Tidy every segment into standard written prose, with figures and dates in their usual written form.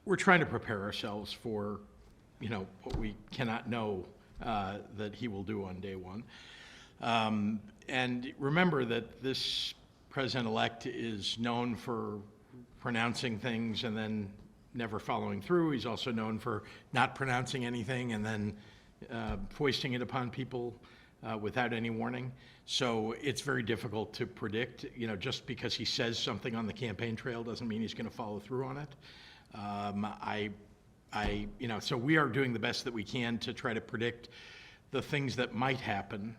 we're trying to prepare ourselves for, what we cannot know that he will do on day one. And remember that this president-elect is known for pronouncing things and then never following through. He's also known for not pronouncing anything and then foisting it upon people without any warning. So it's very difficult to predict. Just because he says something on the campaign trail doesn't mean he's going to follow through on it. So we are doing the best that we can to try to predict the things that might happen,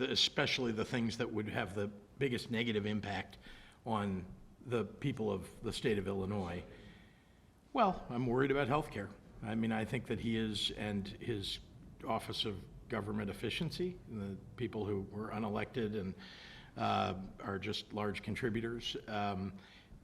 especially the things that would have the biggest negative impact on the people of the state of Illinois. Well, I'm worried about healthcare. I think that he is, and his Office of Government Efficiency, and the people who were unelected and are just large contributors,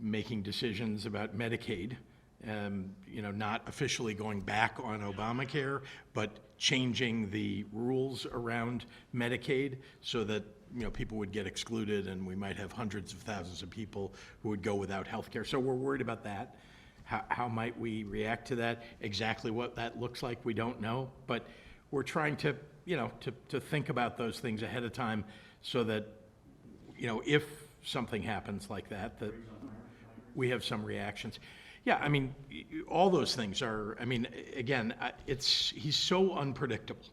making decisions about Medicaid, not officially going back on Obamacare, but changing the rules around Medicaid so that people would get excluded, and we might have hundreds of thousands of people who would go without health care. So we're worried about that. How might we react to that? Exactly what that looks like, we don't know. But we're trying to, to think about those things ahead of time so that, if something happens like that, that we have some reactions. Yeah, all those things are, again, he's so unpredictable.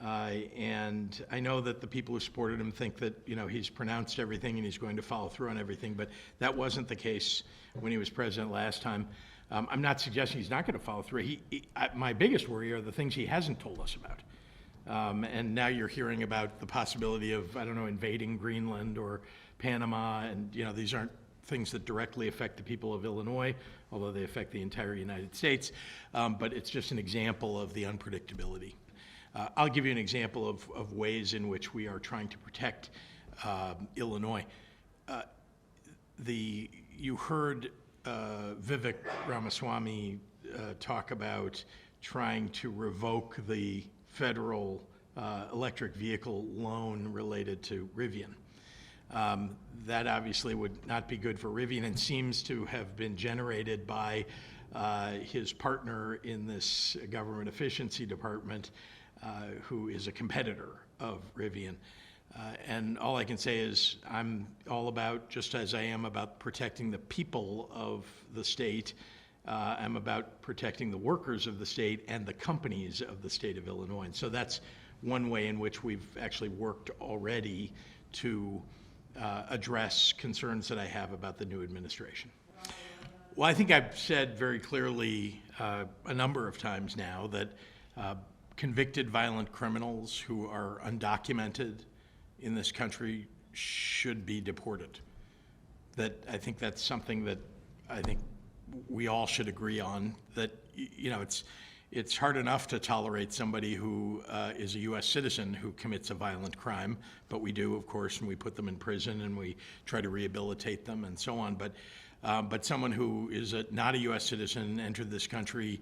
And I know that the people who supported him think that, he's pronounced everything and he's going to follow through on everything, but that wasn't the case when he was president last time. I'm not suggesting he's not going to follow through. My biggest worry are the things he hasn't told us about. And now you're hearing about the possibility of, invading Greenland or Panama, and, these aren't things that directly affect the people of Illinois, although they affect the entire United States. But it's just an example of the unpredictability. I'll give you an example of ways in which we are trying to protect Illinois. You heard Vivek Ramaswamy talk about trying to revoke the federal electric vehicle loan related to Rivian. That obviously would not be good for Rivian, and seems to have been generated by his partner in this government efficiency department, who is a competitor of Rivian. And all I can say is I'm all about, just as I am about protecting the people of the state, I'm about protecting the workers of the state and the companies of the state of Illinois. And so that's one way in which we've actually worked already to address concerns that I have about the new administration. Well, I think I've said very clearly a number of times now that convicted violent criminals who are undocumented in this country should be deported. That I think that's something that I think we all should agree on, that it's hard enough to tolerate somebody who is a U.S. citizen who commits a violent crime, but we do, of course, and we put them in prison and we try to rehabilitate them and so on. But someone who is not a U.S. citizen, entered this country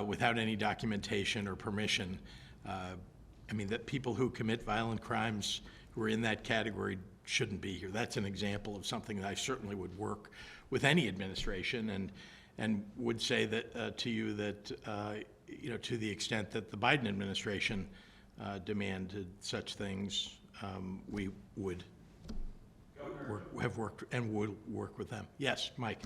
without any documentation or permission, that people who commit violent crimes who are in that category shouldn't be here. That's an example of something that I certainly would work with any administration, and would say that to you that to the extent that the Biden administration demanded such things, we would have worked and would work with them. Yes, Mike.